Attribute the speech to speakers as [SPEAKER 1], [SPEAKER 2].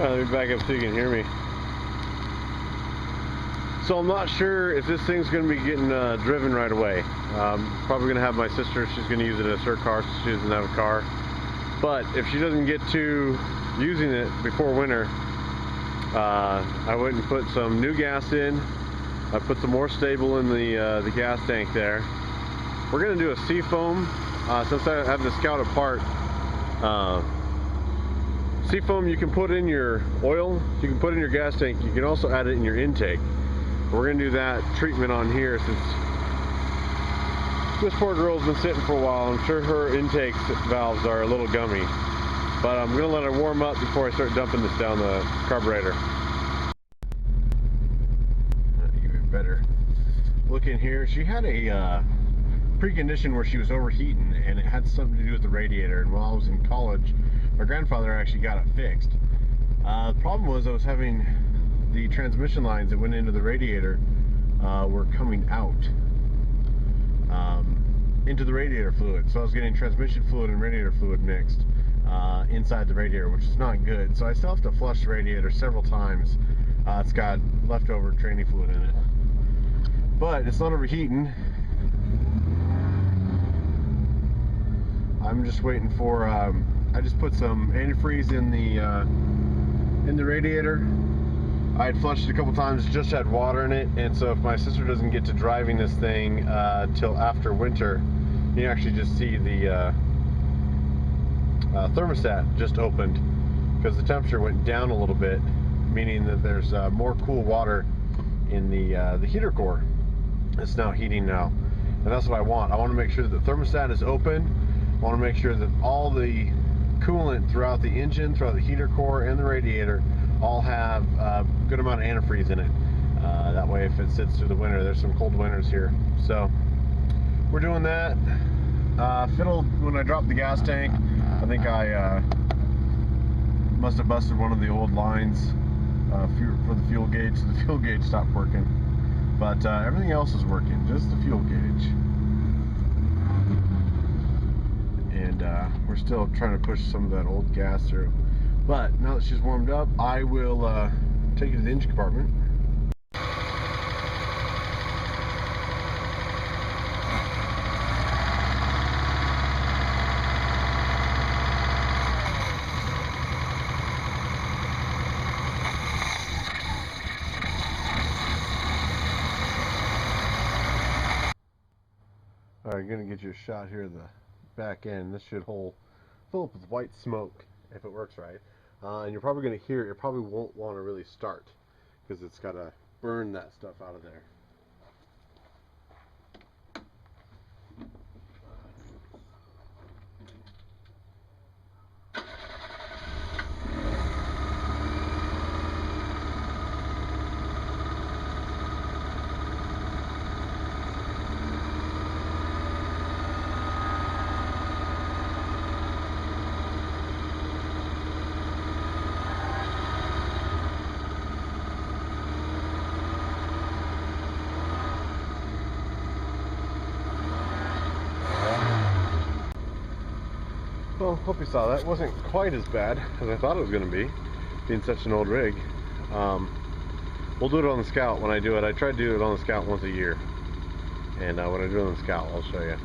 [SPEAKER 1] Let me back up so you can hear me. So I'm not sure if this thing's going to be getting driven right away. Probably going to have my sister. She's going to use it as her car since she doesn't have a car. But if she doesn't get to using it before winter, I went and put some new gas in. I put some more stable in the gas tank there. We're going to do a Seafoam. Since I have the Scout apart, Seafoam you can put in your oil, you can put in your gas tank, you can also add it in your intake. We're going to do that treatment on here since this poor girl's been sitting for a while. I'm sure her intake valves are a little gummy, but I'm going to let her warm up before I start dumping this down the carburetor. Even better look in here. She had a precondition where she was overheating, and it had something to do with the radiator. And while I was in college, my grandfather actually got it fixed. The problem was I was having the transmission lines that went into the radiator were coming out into the radiator fluid. So I was getting transmission fluid and radiator fluid mixed inside the radiator, which is not good. So I still have to flush the radiator several times. It's got leftover training fluid in it, but it's not overheating. I'm just waiting for. I just put some antifreeze in the radiator. I had flushed it a couple times, just had water in it, and so if my sister doesn't get to driving this thing till after winter, you actually just see the thermostat just opened because the temperature went down a little bit, meaning that there's more cool water in the heater core. It's now heating now, and that's what I want. I want to make sure that the thermostat is open. I want to make sure that all the coolant throughout the engine, throughout the heater core, and the radiator all have a good amount of antifreeze in it. That way, if it sits through the winter, there's some cold winters here. So we're doing that. Fiddled when I dropped the gas tank. I think I must have busted one of the old lines for the fuel gauge. So the fuel gauge stopped working, but everything else is working, just the fuel gauge. And we're still trying to push some of that old gas through. But now that she's warmed up, I will take it to the engine compartment. Alright, gonna get you a shot here of the back end. This should fill up with white smoke if it works right. And you're probably going to hear it probably won't want to really start because it's got to burn that stuff out of there. Well, hope you saw that. It wasn't quite as bad as I thought it was going to be, being such an old rig. We'll do it on the Scout when I do it. I try to do it on the Scout once a year. And when I do it on the Scout, I'll show you.